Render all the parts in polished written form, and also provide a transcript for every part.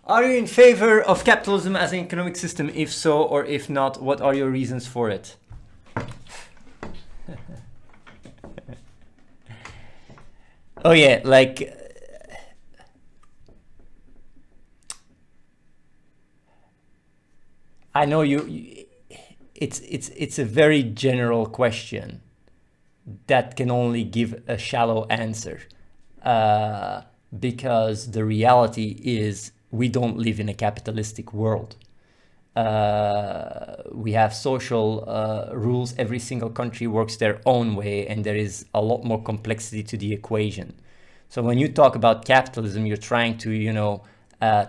Are you in favor of capitalism as an economic system? If so, or if not, what are your reasons for it? Oh yeah, like I know it's a very general question that can only give a shallow answer, because the reality is we don't live in a capitalistic world. We have social rules. Every single country works their own way, and there is a lot more complexity to the equation. So when you talk about capitalism, you're trying to,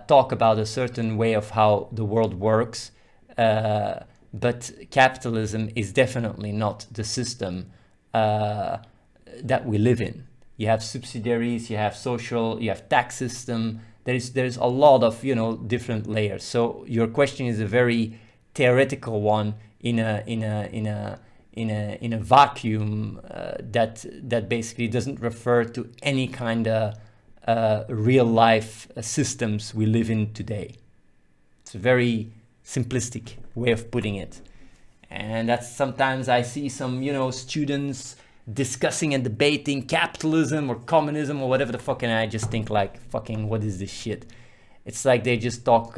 talk about a certain way of how the world works. But capitalism is definitely not the system that we live in. You have subsidiaries, you have social, you have tax system. There's a lot of different layers. So your question is a very theoretical one in a vacuum that basically doesn't refer to any kind of real life systems we live in today. It's a very simplistic way of putting it, and that's sometimes I see some students discussing and debating capitalism or communism or whatever the fuck, and I just think like, fucking, what is this shit? It's like they just talk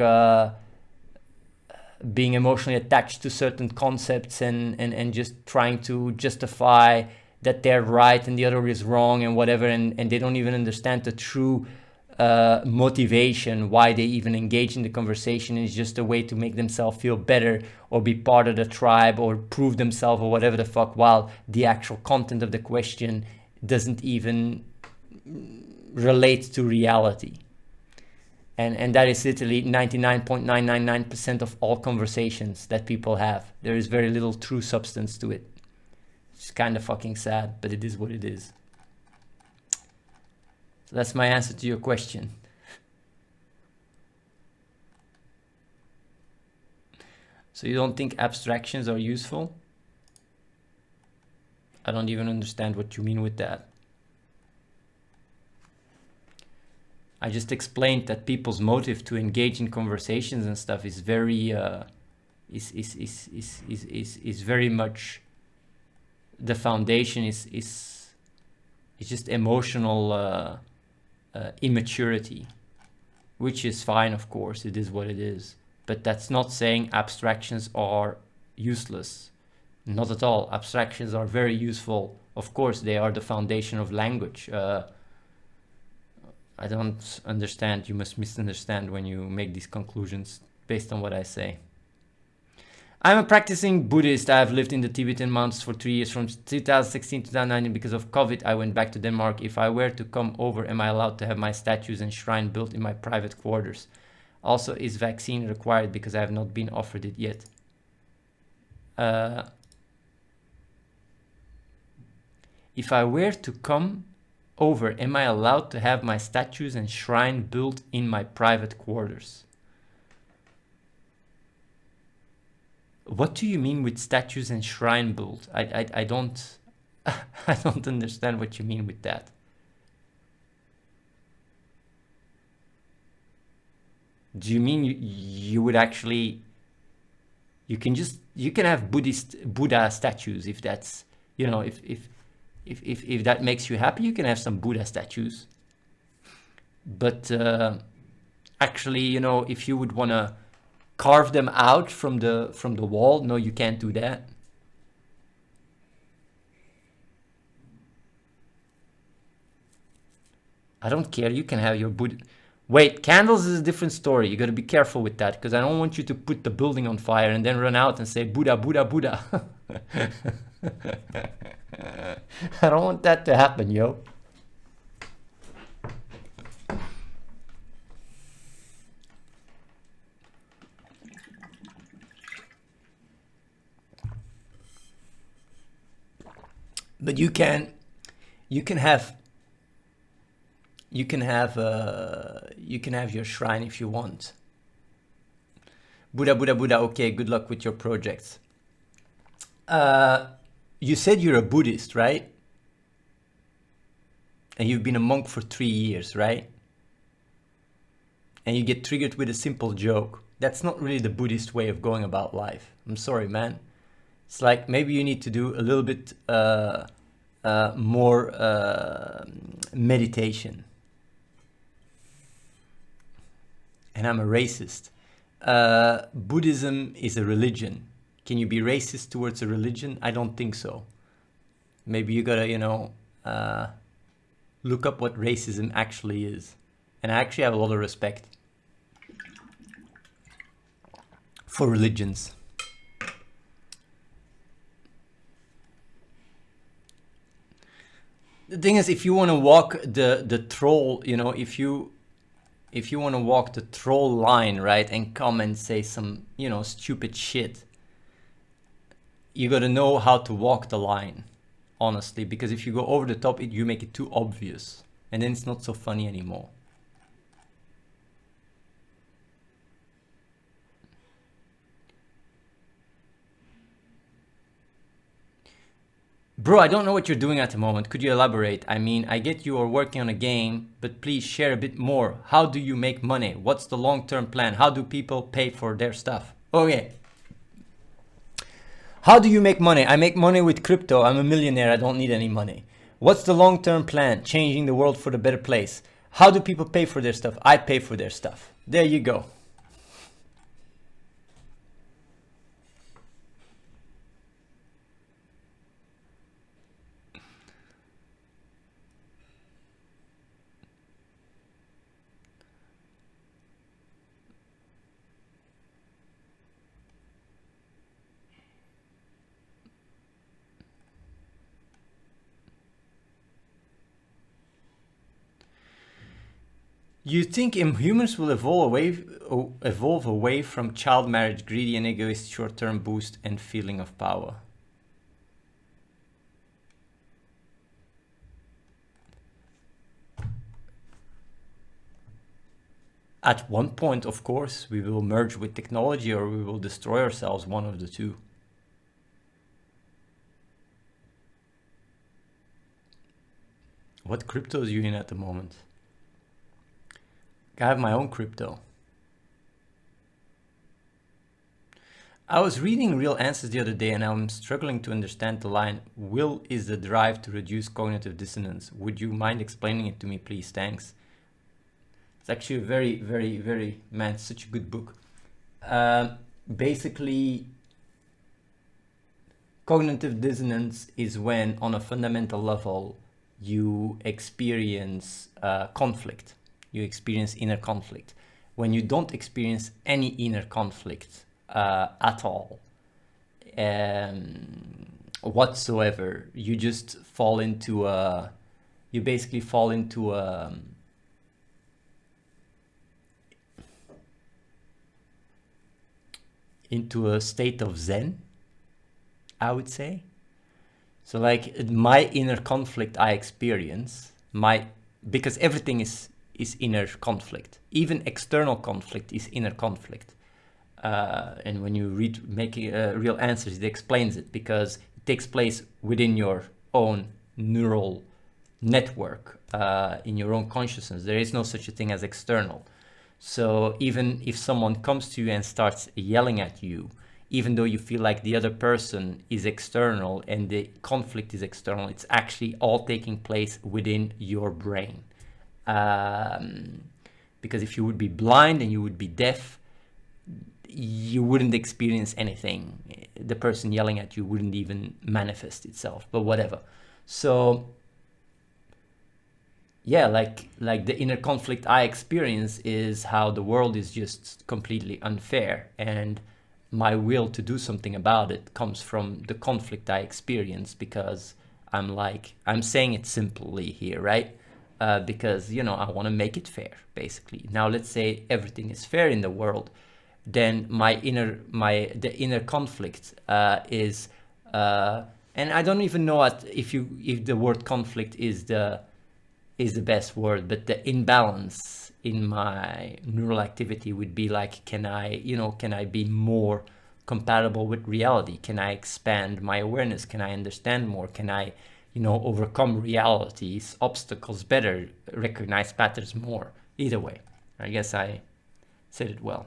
being emotionally attached to certain concepts and just trying to justify that they're right and the other is wrong and whatever, and they don't even understand the true motivation why they even engage in the conversation. Is just a way to make themselves feel better or be part of the tribe or prove themselves or whatever the fuck, while the actual content of the question doesn't even relate to reality. And that is literally 99.999% of all conversations that people have. There is very little true substance to it. It's kind of fucking sad, but it is what it is. So that's my answer to your question. So you don't think abstractions are useful? I don't even understand what you mean with that. I just explained that people's motive to engage in conversations and stuff is very is very much, the foundation is just emotional immaturity, which is fine, of course, it is what it is. But that's not saying abstractions are useless. Not at all. Abstractions are very useful. Of course, they are the foundation of language. I don't understand. You must misunderstand when you make these conclusions based on what I say. I'm a practicing Buddhist. I have lived in the Tibetan mountains for 3 years, from 2016 to 2019. Because of COVID, I went back to Denmark. If I were to come over, am I allowed to have my statues and shrine built in my private quarters? Also, is vaccine required? Because I have not been offered it yet. If I were to come over, am I allowed to have my statues and shrine built in my private quarters? What do you mean with statues and shrine built? I don't I don't understand what you mean with that. Do you mean you would actually, you can have Buddha statues if that's, if that makes you happy, you can have some Buddha statues. But actually, if you would want to carve them out from the wall, no, you can't do that. I don't care. You can have your Buddha. Wait, candles is a different story. You got to be careful with that, because I don't want you to put the building on fire and then run out and say Buddha, Buddha, Buddha. I don't want that to happen, yo. But you can have your shrine if you want. Buddha, Buddha, Buddha. Okay, good luck with your projects. You said you're a Buddhist, right? And you've been a monk for 3 years, right? and you get triggered with a simple joke. That's not really the Buddhist way of going about life. I'm sorry, man. It's like maybe you need to do a little bit more meditation. And I'm a racist. Buddhism is a religion. Can you be racist towards a religion? I don't think so. Maybe you gotta, look up what racism actually is. And I actually have a lot of respect for religions. The thing is, if you want to walk the troll, if you want to walk the troll line, right, and come and say some, stupid shit, you got to know how to walk the line, honestly, because if you go over the top, you make it too obvious, and then it's not so funny anymore. Bro, I don't know what you're doing at the moment. Could you elaborate? I mean, I get you are working on a game, but please share a bit more. How do you make money? What's the long-term plan? How do people pay for their stuff? Okay. How do you make money? I make money with crypto. I'm a millionaire. I don't need any money. What's the long-term plan? Changing the world for the better place. How do people pay for their stuff? I pay for their stuff. There you go. You think humans will evolve away from child marriage, greedy and egoist, short-term boost, and feeling of power? At one point, of course, we will merge with technology or we will destroy ourselves, one of the two. What crypto are you in at the moment? I have my own crypto. I was reading Real Answers the other day and I'm struggling to understand the line, will is the drive to reduce cognitive dissonance. Would you mind explaining it to me, please? Thanks. It's actually a very, very, very, man, such a good book. Basically, cognitive dissonance is when on a fundamental level you experience conflict. You experience inner conflict. When you don't experience any inner conflict at all, whatsoever, you just fall into you basically fall into a state of Zen, I would say. So like my inner conflict I experience, because everything is inner conflict. Even external conflict is inner conflict. And when you read Making Real Answers, it explains it, because it takes place within your own neural network, in your own consciousness. There is no such a thing as external. So even if someone comes to you and starts yelling at you, even though you feel like the other person is external and the conflict is external, it's actually all taking place within your brain. Because if you would be blind and you would be deaf, you wouldn't experience anything. The person yelling at you wouldn't even manifest itself, but whatever. So yeah, like the inner conflict I experience is how the world is just completely unfair, and my will to do something about it comes from the conflict I experience, because I'm saying it simply here, right? Because I want to make it fair, basically. Now let's say everything is fair in the world, then the inner conflict is and I don't even know if the word conflict is the best word, but the imbalance in my neural activity would be like, can I be more compatible with reality? Can I expand my awareness? Can I understand more? Can I overcome reality's obstacles better, recognize patterns more? Either way, I guess I Said it well.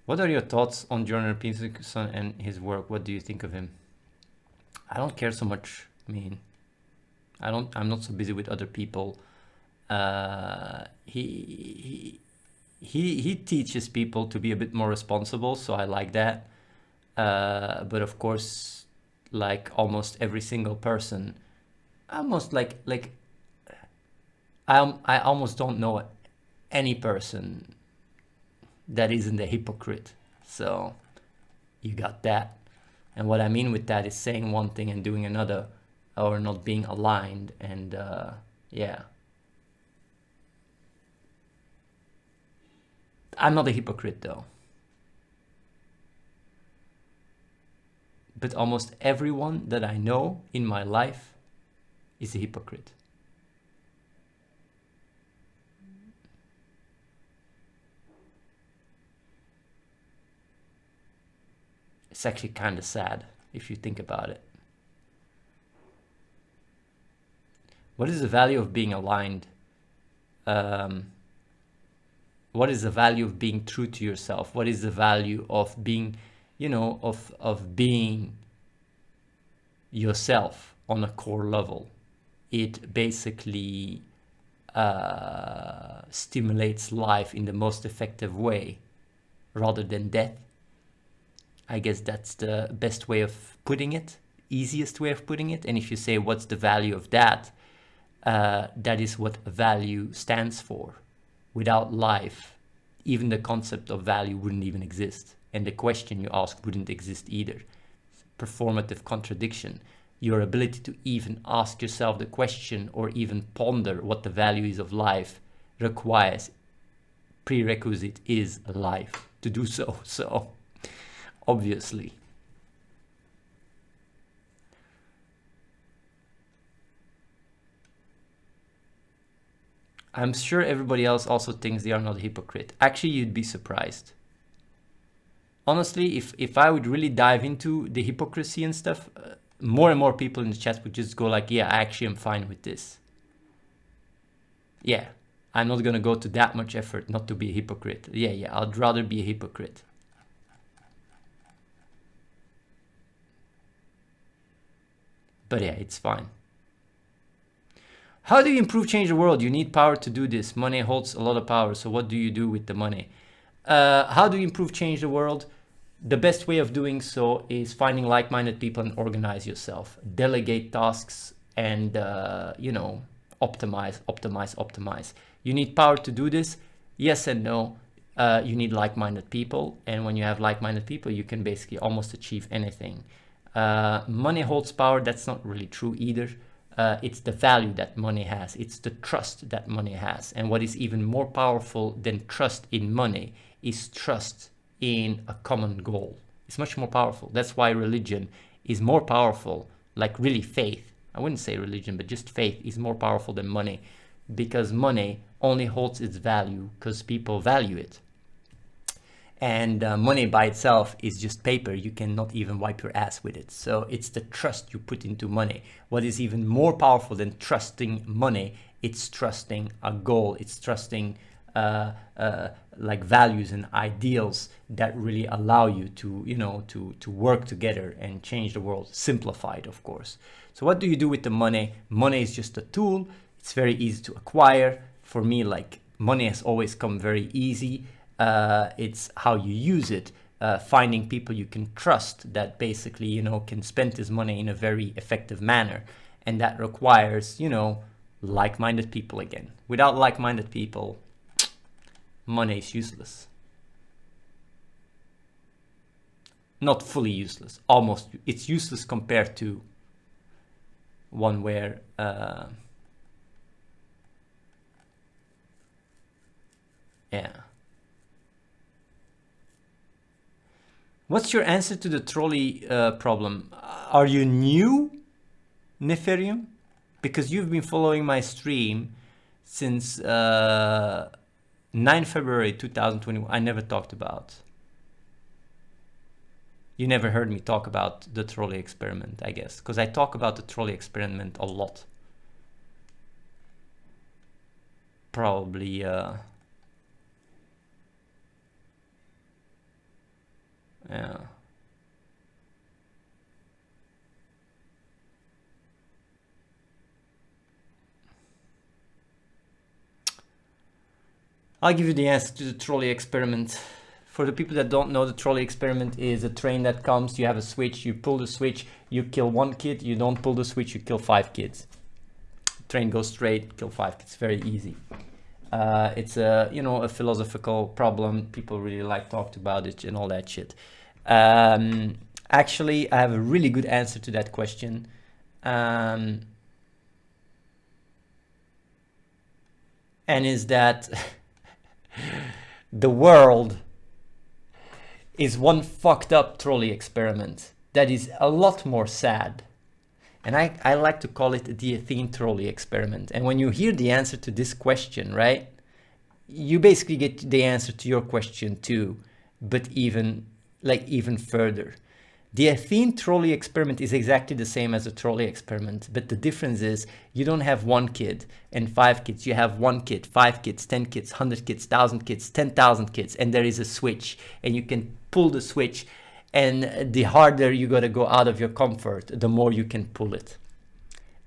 What are your thoughts on Jordan Peterson and his work? What do you think of him? I don't care so much. I mean, I'm not so busy with other people. He teaches people to be a bit more responsible, so I like that. But of course, like almost every single person, almost like I almost don't know any person that isn't a hypocrite. So you got that. And what I mean with that is saying one thing and doing another, or not being aligned. And yeah, I'm not a hypocrite though. But almost everyone that I know in my life is a hypocrite. It's actually kind of sad if you think about it. What is the value of being aligned? What is the value of being true to yourself? What is the value of being, of being yourself on a core level? It basically stimulates life in the most effective way rather than death. I guess that's the best way of putting it, easiest way of putting it. And if you say, what's the value of that? That is what value stands for. Without life, even the concept of value wouldn't even exist. And the question you ask wouldn't exist either. Performative contradiction. Your ability to even ask yourself the question or even ponder what the value is of life requires, prerequisite is life to do so. So, obviously. I'm sure everybody else also thinks they are not a hypocrite. Actually, you'd be surprised. Honestly, if I would really dive into the hypocrisy and stuff, more and more people in the chat would just go like, yeah, I actually am fine with this. Yeah, I'm not gonna go to that much effort not to be a hypocrite. Yeah, I'd rather be a hypocrite. But yeah, it's fine. How do you improve, change the world? You need power to do this. Money holds a lot of power. So what do you do with the money? How do you improve, change the world? The best way of doing so is finding like-minded people and organize yourself. Delegate tasks and, optimize. You need power to do this? Yes and no. You need like-minded people. And when you have like-minded people, you can basically almost achieve anything. Money holds power. That's not really true either. It's the value that money has. It's the trust that money has. And what is even more powerful than trust in money is trust in a common goal. It's much more powerful. That's why religion is more powerful, like really faith. I wouldn't say religion, but just faith is more powerful than money, because money only holds its value because people value it. And money by itself is just paper. You cannot even wipe your ass with it. So it's the trust you put into money. What is even more powerful than trusting money, it's trusting a goal. It's trusting like values and ideals that really allow you to, to work together and change the world. Simplified, of course. So what do you do with the money? Money is just a tool. It's very easy to acquire. For me, like, money has always come very easy. It's how you use it, finding people you can trust that basically, can spend this money in a very effective manner. And that requires, like-minded people again. Without like-minded people, money is useless. Not fully useless, almost. It's useless compared to one where yeah. What's your answer to the trolley problem? Are you new, Neferium? Because you've been following my stream since 9 February 2021. I never talked about. You never heard me talk about the trolley experiment, I guess, because I talk about the trolley experiment a lot. Probably, yeah. I'll give you the answer to the trolley experiment. For the people that don't know, the trolley experiment is a train that comes, you have a switch, you pull the switch, you kill one kid, you don't pull the switch, you kill 5 kids. Train goes straight, kill 5 kids, very easy. It's a, you know, a philosophical problem. People really like talked about it and all that shit. Actually, I have a really good answer to that question. And is that the world is one fucked up trolley experiment that is a lot more sad. And I like to call it the Athene trolley experiment. And when you hear the answer to this question, right, you basically get the answer to your question too, but even further. The Athene trolley experiment is exactly the same as a trolley experiment, but the difference is you don't have 1 kid and 5 kids. You have 1 kid, 5 kids, 10 kids, 100 kids, 1,000 kids, 10,000 kids, and there is a switch, and you can pull the switch, and the harder you gotta go out of your comfort, the more you can pull it.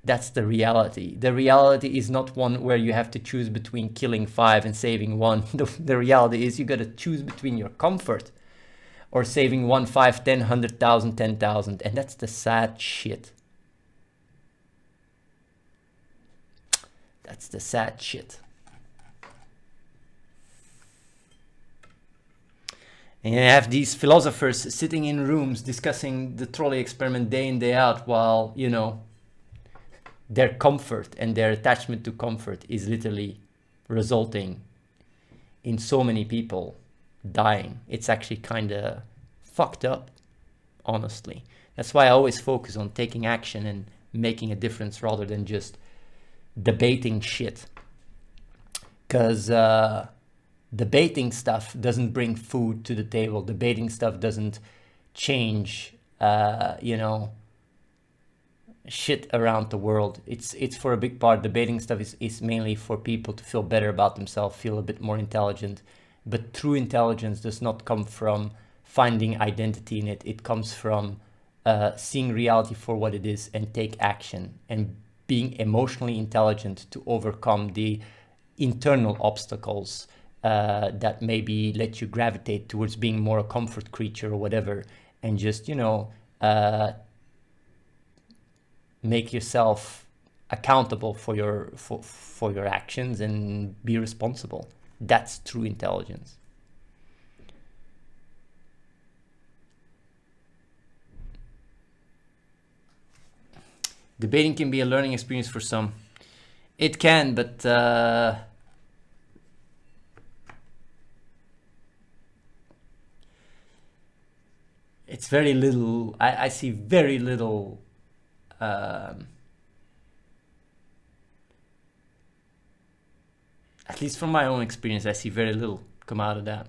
That's the reality. The reality is not one where you have to choose between killing 5 and saving 1. The reality is you gotta choose between your comfort or saving 1, 5, 10, 100,000, 10,000. And that's the sad shit. That's the sad shit. And you have these philosophers sitting in rooms discussing the trolley experiment day in, day out, while, you know, their comfort and their attachment to comfort is literally resulting in so many people dying. It's actually kind of fucked up, honestly. That's why I always focus on taking action and making a difference rather than just debating shit. Because debating stuff doesn't bring food to the table. Debating stuff doesn't change, you know, shit around the world. It's for a big part, debating stuff is mainly for people to feel better about themselves, feel a bit more intelligent. But true intelligence does not come from finding identity in it. It comes from seeing reality for what it is and take action, and being emotionally intelligent to overcome the internal obstacles that maybe let you gravitate towards being more a comfort creature or whatever, and just, you know, make yourself accountable for your actions and be responsible. That's true intelligence. Debating can be a learning experience for some. It can, but it's very little. I see very little at least from my own experience, I see very little come out of that.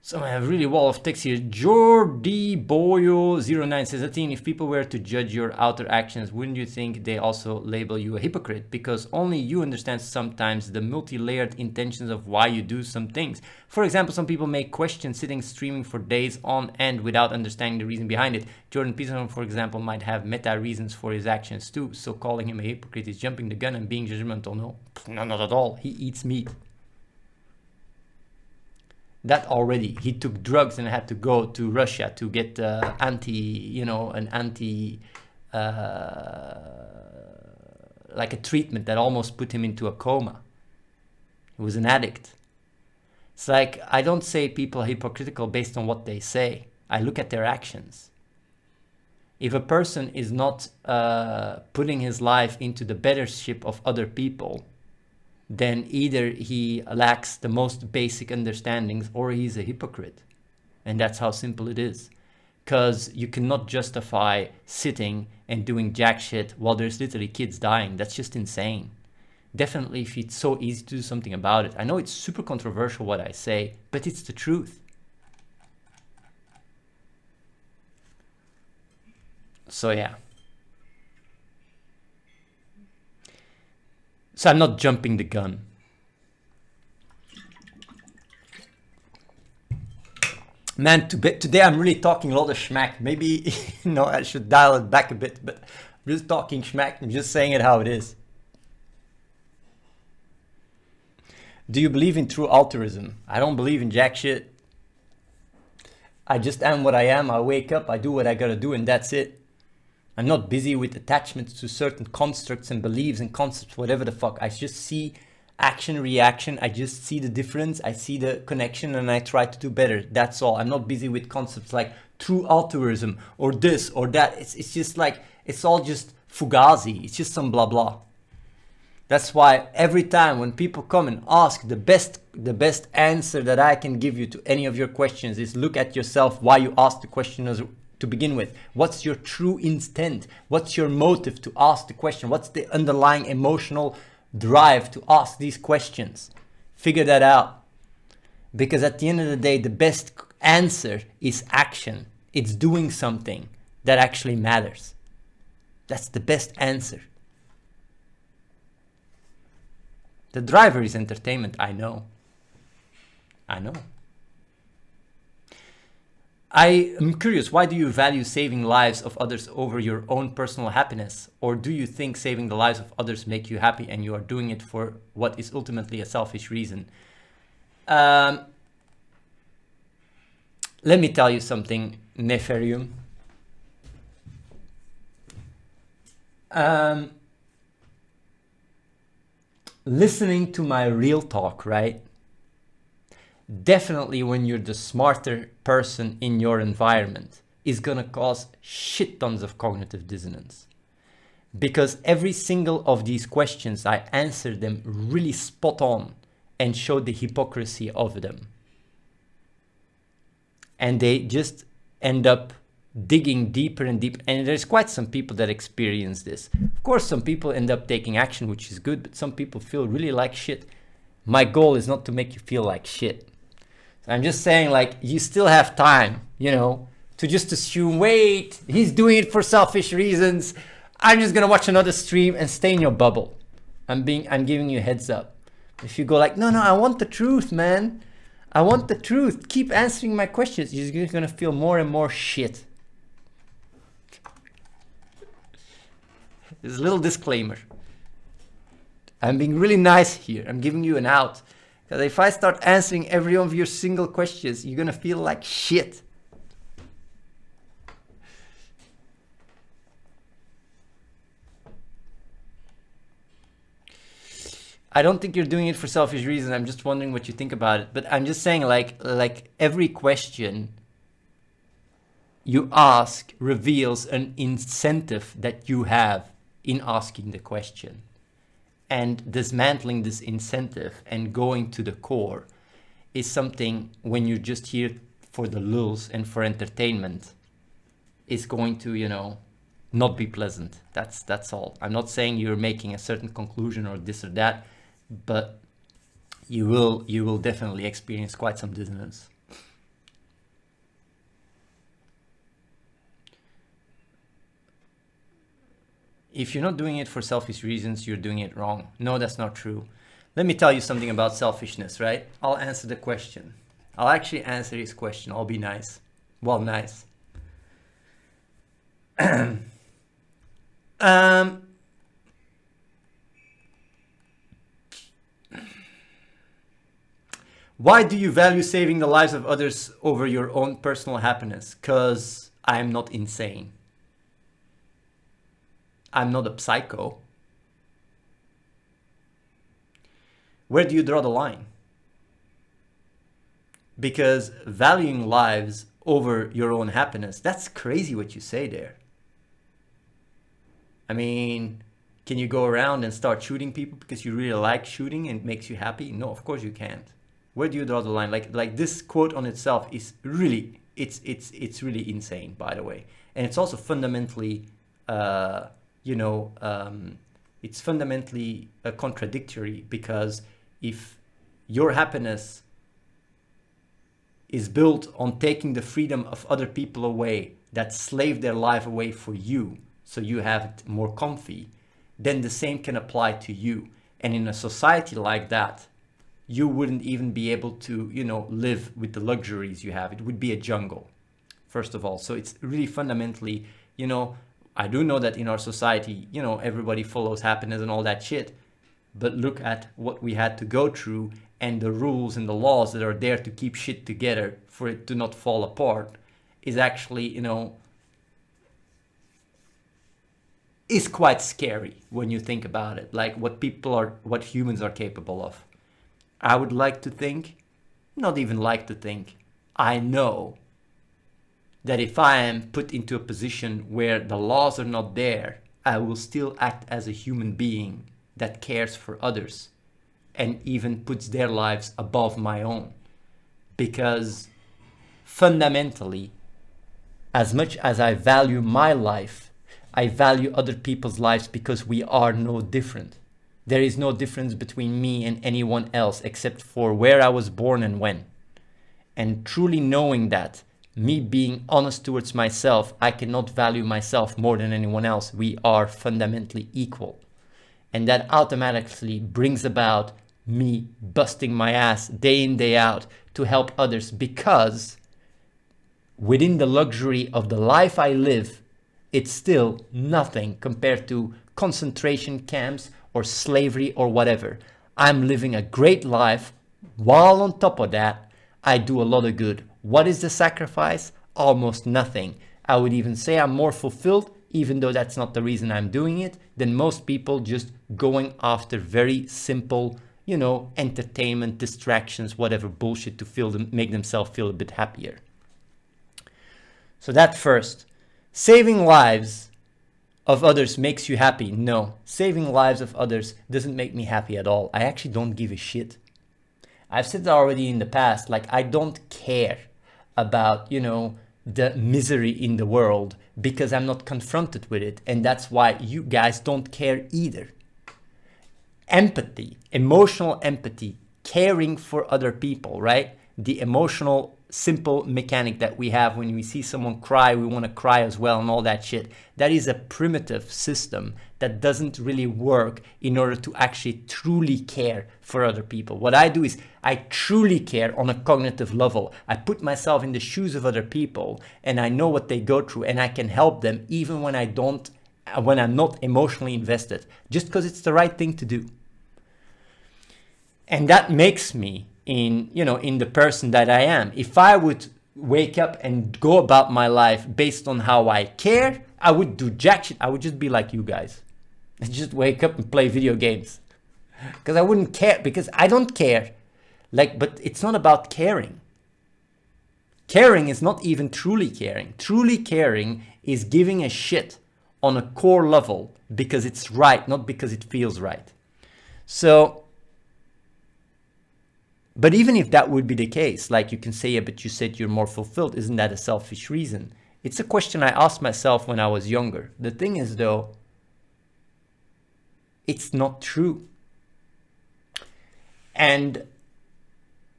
So I have really wall of text here. Jordi Boyo09 says, Athene, if people were to judge your outer actions, wouldn't you think they also label you a hypocrite? Because only you understand sometimes the multi-layered intentions of why you do some things. For example, some people may question sitting streaming for days on end without understanding the reason behind it. Jordan Peterson, for example, might have meta reasons for his actions too. So calling him a hypocrite is jumping the gun and being judgmental. No, not at all. He eats meat. That already, he took drugs and had to go to Russia to get an anti, like a treatment that almost put him into a coma. He was an addict. It's like, I don't say people are hypocritical based on what they say. I look at their actions. If a person is not putting his life into the bettership of other people, then either he lacks the most basic understandings or he's a hypocrite. And that's how simple it is. Because you cannot justify sitting and doing jack shit while there's literally kids dying. That's just insane. Definitely if it's so easy to do something about it. I know it's super controversial what I say, but it's the truth. So yeah. So I'm not jumping the gun. Man, today I'm really talking a lot of schmack. Maybe, I should dial it back a bit, but I'm just talking schmack. I'm just saying it how it is. Do you believe in true altruism? I don't believe in jack shit. I just am what I am. I wake up, I do what I gotta do, and that's it. I'm not busy with attachments to certain constructs and beliefs and concepts, whatever the fuck. I just see action, reaction. I just see the difference. I see the connection and I try to do better. That's all. I'm not busy with concepts like true altruism or this or that. It's just like, it's all just fugazi. It's just some blah blah. That's why every time when people come and ask, the best answer that I can give you to any of your questions is look at yourself, why you asked the question to begin with. What's your true intent? What's your motive to ask the question? What's the underlying emotional drive to ask these questions? Figure that out. Because at the end of the day, the best answer is action. It's doing something that actually matters. That's the best answer. The driver is entertainment, I know. I am curious, why do you value saving lives of others over your own personal happiness? Or do you think saving the lives of others make you happy and you are doing it for what is ultimately a selfish reason? Let me tell you something, Nefarium. Listening to my real talk, right? Definitely when you're the smarter person in your environment is gonna cause shit tons of cognitive dissonance. Because every single of these questions, I answered them really spot on and showed the hypocrisy of them. And they just end up digging deeper and deeper. And there's quite some people that experience this. Of course, some people end up taking action, which is good, but some people feel really like shit. My goal is not to make you feel like shit. I'm just saying, like, you still have time, to just assume, wait, he's doing it for selfish reasons. I'm just gonna watch another stream and stay in your bubble. I'm giving you a heads up. If you go like, no, I want the truth, man. I want the truth. Keep answering my questions. You're gonna feel more and more shit. There's a little disclaimer. I'm being really nice here. I'm giving you an out. Because if I start answering every one of your single questions, you're going to feel like shit. I don't think you're doing it for selfish reasons. I'm just wondering what you think about it. But I'm just saying, like every question you ask reveals an incentive that you have in asking the question. And dismantling this incentive and going to the core is something, when you're just here for the lulz and for entertainment, is going to, not be pleasant. That's all. I'm not saying you're making a certain conclusion or this or that, but you will definitely experience quite some dissonance. If you're not doing it for selfish reasons, you're doing it wrong. No, that's not true. Let me tell you something about selfishness, right? I'll answer the question. I'll actually answer his question. I'll be nice. Well, nice. Why do you value saving the lives of others over your own personal happiness? Because I'm not insane. I'm not a psycho. Where do you draw the line? Because valuing lives over your own happiness, that's crazy what you say there. I mean, can you go around and start shooting people because you really like shooting and it makes you happy? No, of course you can't. Where do you draw the line? Like this quote on itself is really, it's really insane, by the way. And it's also fundamentally, it's fundamentally contradictory, because if your happiness is built on taking the freedom of other people away that slave their life away for you so you have it more comfy, then the same can apply to you. And in a society like that, you wouldn't even be able to, live with the luxuries you have. It would be a jungle, first of all. So it's really fundamentally, I do know that in our society, everybody follows happiness and all that shit. But look at what we had to go through and the rules and the laws that are there to keep shit together for it to not fall apart is actually, is quite scary when you think about it. Like what humans are capable of. I would like to think, not even like to think, I know that if I am put into a position where the laws are not there, I will still act as a human being that cares for others and even puts their lives above my own. Because fundamentally, as much as I value my life, I value other people's lives, because we are no different. There is no difference between me and anyone else except for where I was born and when. And truly knowing that, me being honest towards myself, I cannot value myself more than anyone else. We are fundamentally equal. And that automatically brings about me busting my ass day in, day out to help others, because within the luxury of the life I live, it's still nothing compared to concentration camps or slavery or whatever. I'm living a great life, while on top of that, I do a lot of good. What is the sacrifice? Almost nothing. I would even say I'm more fulfilled, even though that's not the reason I'm doing it, than most people just going after very simple, entertainment, distractions, whatever bullshit to make themselves feel a bit happier. So that first. Saving lives of others makes you happy? No. Saving lives of others doesn't make me happy at all. I actually don't give a shit. I've said that already in the past, like I don't care about, the misery in the world, because I'm not confronted with it. And that's why you guys don't care either. Empathy, emotional empathy, caring for other people, right? The emotional simple mechanic that we have when we see someone cry, we want to cry as well and all that shit. That is a primitive system that doesn't really work in order to actually truly care for other people. What I do is I truly care on a cognitive level. I put myself in the shoes of other people and I know what they go through, and I can help them even when I'm not emotionally invested, just because it's the right thing to do. And that makes me in the person that I am. If I would wake up and go about my life based on how I care, I would do jack shit. I would just be like you guys. I just wake up and play video games. Because I wouldn't care, because I don't care. But it's not about caring. Caring is not even truly caring. Truly caring is giving a shit on a core level because it's right, not because it feels right. But even if that would be the case, like you can say, yeah, but you said you're more fulfilled. Isn't that a selfish reason? It's a question I asked myself when I was younger. The thing is, though, it's not true. And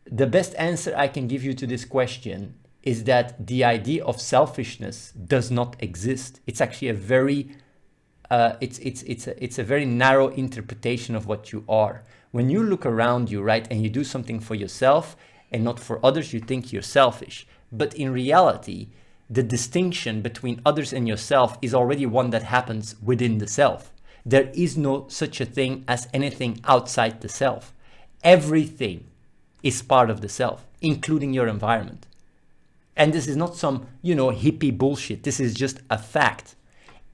the best answer I can give you to this question is that the idea of selfishness does not exist. It's actually a very it's a very narrow interpretation of what you are. When you look around you, right, and you do something for yourself and not for others, you think you're selfish. But in reality, the distinction between others and yourself is already one that happens within the self. There is no such a thing as anything outside the self. Everything is part of the self, including your environment. And this is not some, hippie bullshit. This is just a fact.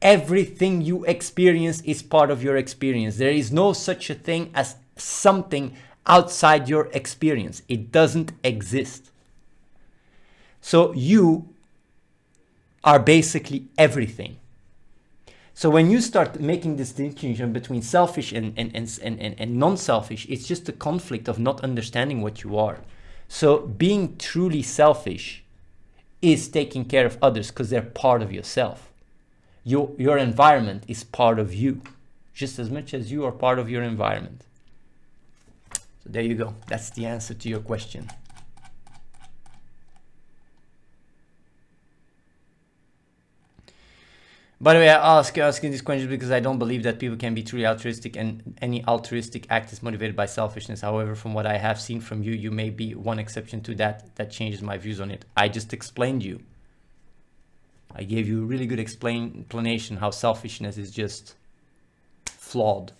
Everything you experience is part of your experience. There is no such a thing as something outside your experience. It doesn't exist. So you are basically everything. So when you start making this distinction between selfish and non-selfish, it's just a conflict of not understanding what you are. So being truly selfish is taking care of others because they're part of yourself. Your environment is part of you. just as much as you are part of your environment. So there you go. That's the answer to your question. By the way, I asking these questions because I don't believe that people can be truly altruistic, and any altruistic act is motivated by selfishness. However, from what I have seen from you, you may be one exception to that. That changes my views on it. I just explained you. I gave you a really good explanation how selfishness is just flawed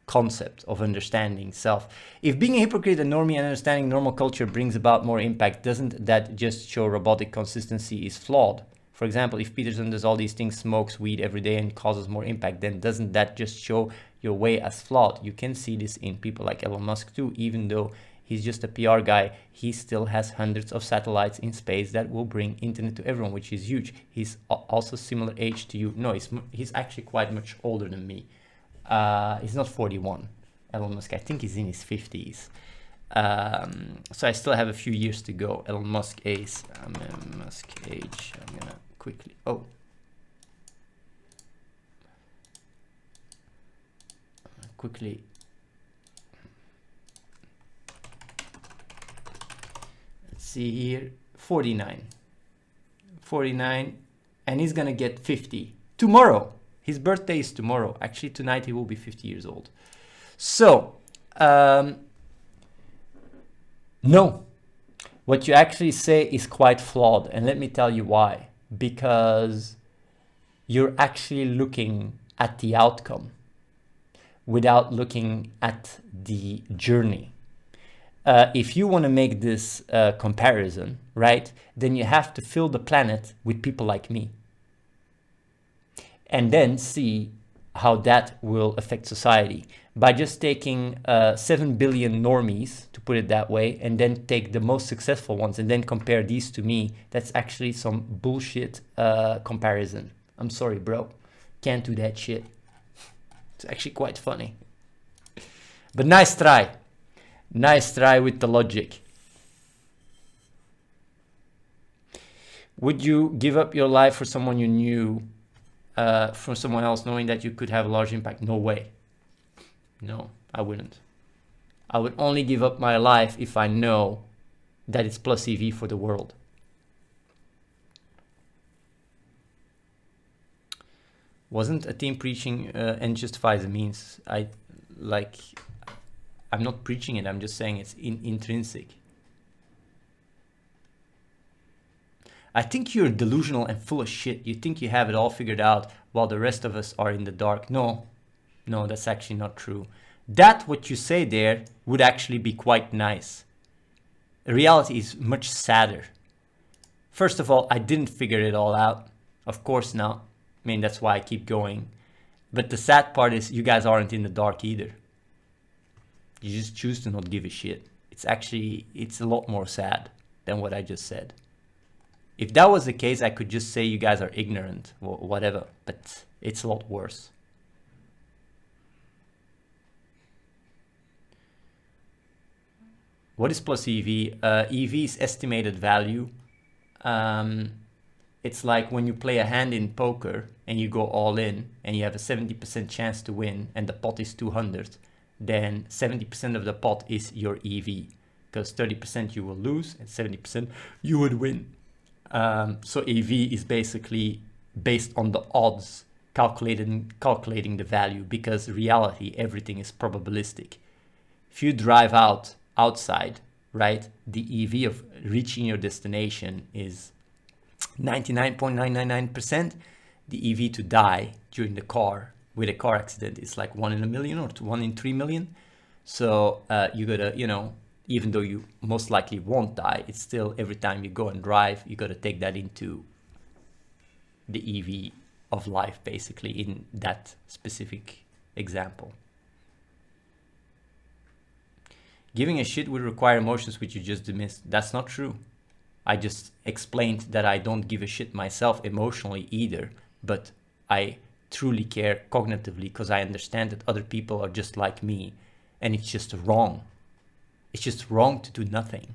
concept of understanding self. If being a hypocrite, a normie, and understanding normal culture brings about more impact, doesn't that just show robotic consistency is flawed? For example, if Peterson does all these things, smokes weed every day and causes more impact, then doesn't that just show your way as flawed? You can see this in people like Elon Musk too. Even though he's just a PR guy, he still has hundreds of satellites in space that will bring internet to everyone, which is huge. He's also similar age to you. No, he's actually quite much older than me. He's not 41. Elon Musk, I think he's in his 50s. So I still have a few years to go. Elon Musk age. I'm gonna quickly. Oh. Quickly. Let's see here. 49. 49. And he's gonna get 50 tomorrow. His birthday is tomorrow. Actually, tonight he will be 50 years old. So, no. What you actually say is quite flawed. And let me tell you why. Because you're actually looking at the outcome without looking at the journey. If you want to make this comparison, right, then you have to fill the planet with people like me. And then see how that will affect society. By just taking 7 billion normies, to put it that way, and then take the most successful ones and then compare these to me, that's actually some bullshit comparison. I'm sorry, bro. Can't do that shit. It's actually quite funny. But nice try. Nice try with the logic. Would you give up your life for someone you knew, for someone else, knowing that you could have a large impact? No way. No, I wouldn't. I would only give up my life if I know that it's plus EV for the world. Wasn't Athene preaching and justifies the means? I'm not preaching it, I'm just saying it's intrinsic. I think you're delusional and full of shit. You think you have it all figured out while the rest of us are in the dark. No, that's actually not true. That what you say there would actually be quite nice. Reality is much sadder. First of all, I didn't figure it all out. Of course not. I mean, that's why I keep going. But the sad part is you guys aren't in the dark either. You just choose to not give a shit. It's a lot more sad than what I just said. If that was the case, I could just say you guys are ignorant or whatever, but it's a lot worse. What is plus EV? EV is estimated value. It's like when you play a hand in poker and you go all in and you have a 70% chance to win and the pot is 200, then 70% of the pot is your EV, because 30% you will lose and 70% you would win. So EV is basically based on the odds, calculating the value, because reality, everything is probabilistic. If you drive outside, right, the EV of reaching your destination is 99.999%. The EV to die during the car with a car accident is like 1 in a million or 1 in 3 million. So you gotta, even though you most likely won't die, it's still every time you go and drive, you gotta take that into the EV of life, basically, in that specific example. Giving a shit would require emotions, which you just dismissed. That's not true. I just explained that I don't give a shit myself emotionally either, but I truly care cognitively because I understand that other people are just like me, and it's just wrong. It's just wrong to do nothing.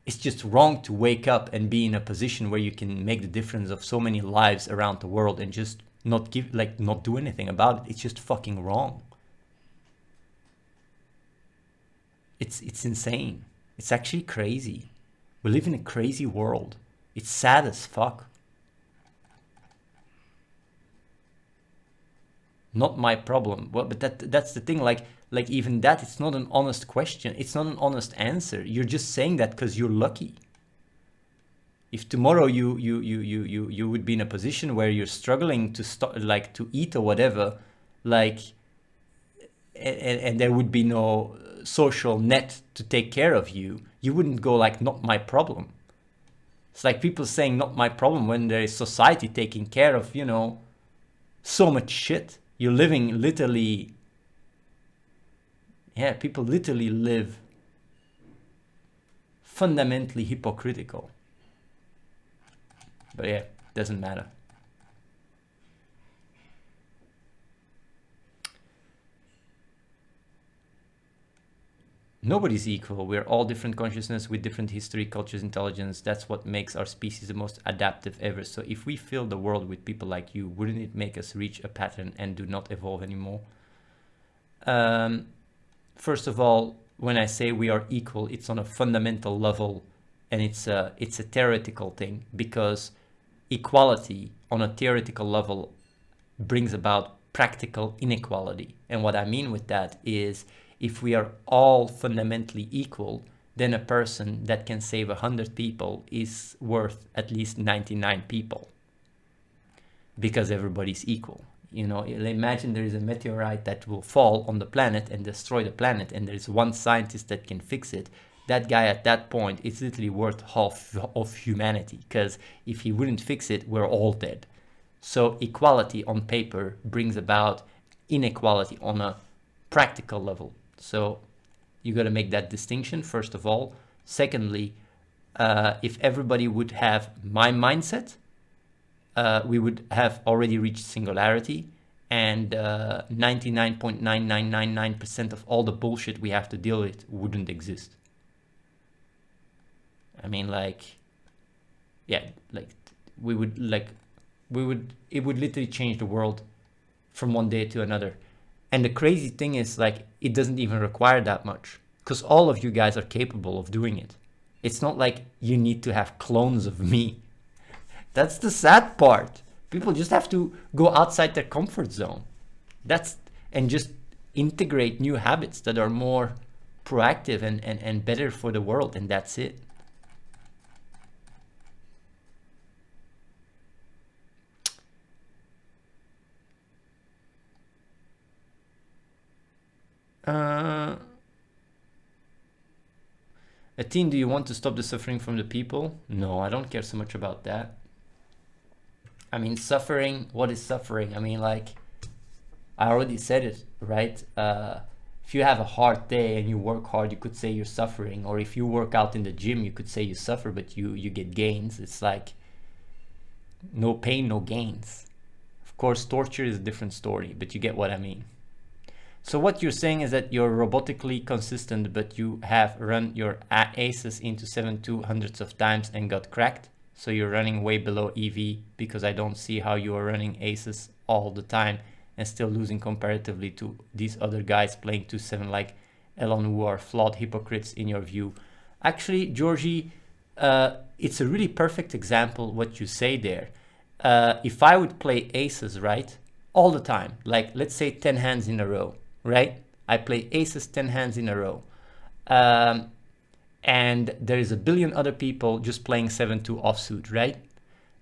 It's just wrong to wake up and be in a position where you can make the difference of so many lives around the world and just not do anything about it. It's just fucking wrong. It's insane. It's actually crazy. We live in a crazy world. It's sad as fuck. Not my problem. Well, but that's the thing. Like even that, it's not an honest question. It's not an honest answer. You're just saying that because you're lucky. If tomorrow you would be in a position where you're struggling to to eat or whatever, and there would be no social net to take care of you, you wouldn't go like, not my problem. It's like people saying not my problem when there is society taking care of, so much shit. You're living literally, people literally live fundamentally hypocritical. But yeah, doesn't matter. Nobody's equal. We're all different consciousness with different history, cultures, intelligence. That's what makes our species the most adaptive ever. So if we fill the world with people like you, wouldn't it make us reach a pattern and do not evolve anymore? First of all, when I say we are equal, it's on a fundamental level, and it's a theoretical thing, because equality on a theoretical level brings about practical inequality. And what I mean with that is, if we are all fundamentally equal, then a person that can save 100 people is worth at least 99 people, because everybody's equal. Imagine there is a meteorite that will fall on the planet and destroy the planet, and there's one scientist that can fix it. That guy at that point is literally worth half of humanity, because if he wouldn't fix it, we're all dead. So equality on paper brings about inequality on a practical level. So you got to make that distinction, first of all. Secondly, if everybody would have my mindset, we would have already reached singularity, and 99.9999% of all the bullshit we have to deal with wouldn't exist. I mean, it would literally change the world from one day to another. And the crazy thing is, it doesn't even require that much, because all of you guys are capable of doing it. It's not like you need to have clones of me. That's the sad part. People just have to go outside their comfort zone. And just integrate new habits that are more proactive and better for the world, and that's it. Athene, do you want to stop the suffering from the people? No, I don't care so much about that. I mean, suffering, what is suffering? I mean, I already said it, right? If you have a hard day and you work hard, you could say you're suffering. Or if you work out in the gym, you could say you suffer, but you get gains. It's like no pain, no gains. Of course, torture is a different story, but you get what I mean. So what you're saying is that you're robotically consistent, but you have run your aces into 7/200 of times and got cracked. So you're running way below EV, because I don't see how you are running aces all the time and still losing comparatively to these other guys playing 2-7 like Elon, who are flawed hypocrites in your view. Actually, Georgie, it's a really perfect example what you say there. If I would play aces, right, all the time, let's say 10 hands in a row, right? I play aces 10 hands in a row. And there is a billion other people just playing 7-2 offsuit, right?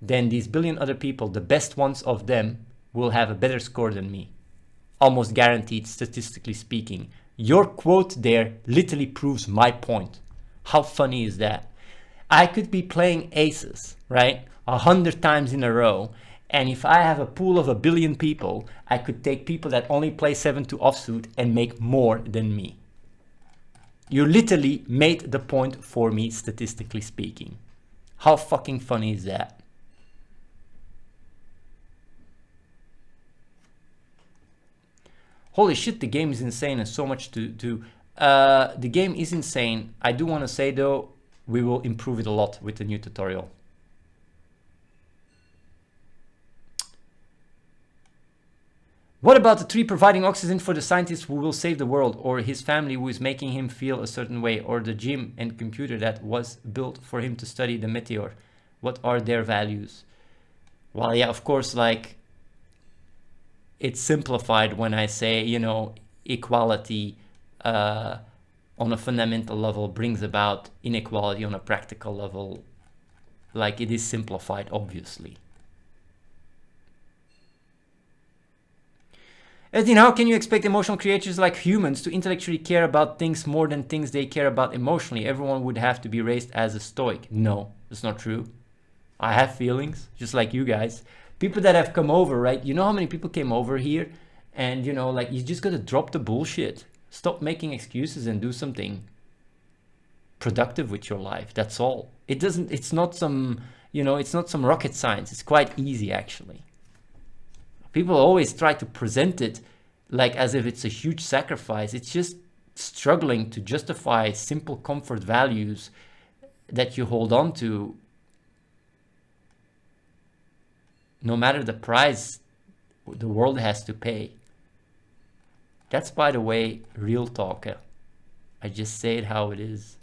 Then these billion other people, the best ones of them, will have a better score than me. Almost guaranteed, statistically speaking. Your quote there literally proves my point. How funny is that? I could be playing aces, right, 100 times in a row, and if I have a pool of 1 billion people, I could take people that only play 7-2 offsuit and make more than me. You literally made the point for me, statistically speaking. How fucking funny is that? Holy shit, the game is insane and so much to do. The game is insane. I do want to say though, we will improve it a lot with the new tutorial. What about the tree providing oxygen for the scientist who will save the world, or his family who is making him feel a certain way, or the gym and computer that was built for him to study the meteor? What are their values? Well, yeah, of course, like, it's simplified when I say, you know, equality on a fundamental level brings about inequality on a practical level. Like, it is simplified, obviously. Athene, how can you expect emotional creatures like humans to intellectually care about things more than things they care about emotionally? Everyone would have to be raised as a stoic. No, that's not true. I have feelings, just like you guys. People that have come over, right? You know how many people came over here? And, you know, like, you just gotta drop the bullshit. Stop making excuses and do something productive with your life. That's all. It's not some, you know, it's not some rocket science. It's quite easy, actually. People always try to present it like as if it's a huge sacrifice. It's just struggling to justify simple comfort values that you hold on to, no matter the price the world has to pay. That's, by the way, real talk. I just say it how it is.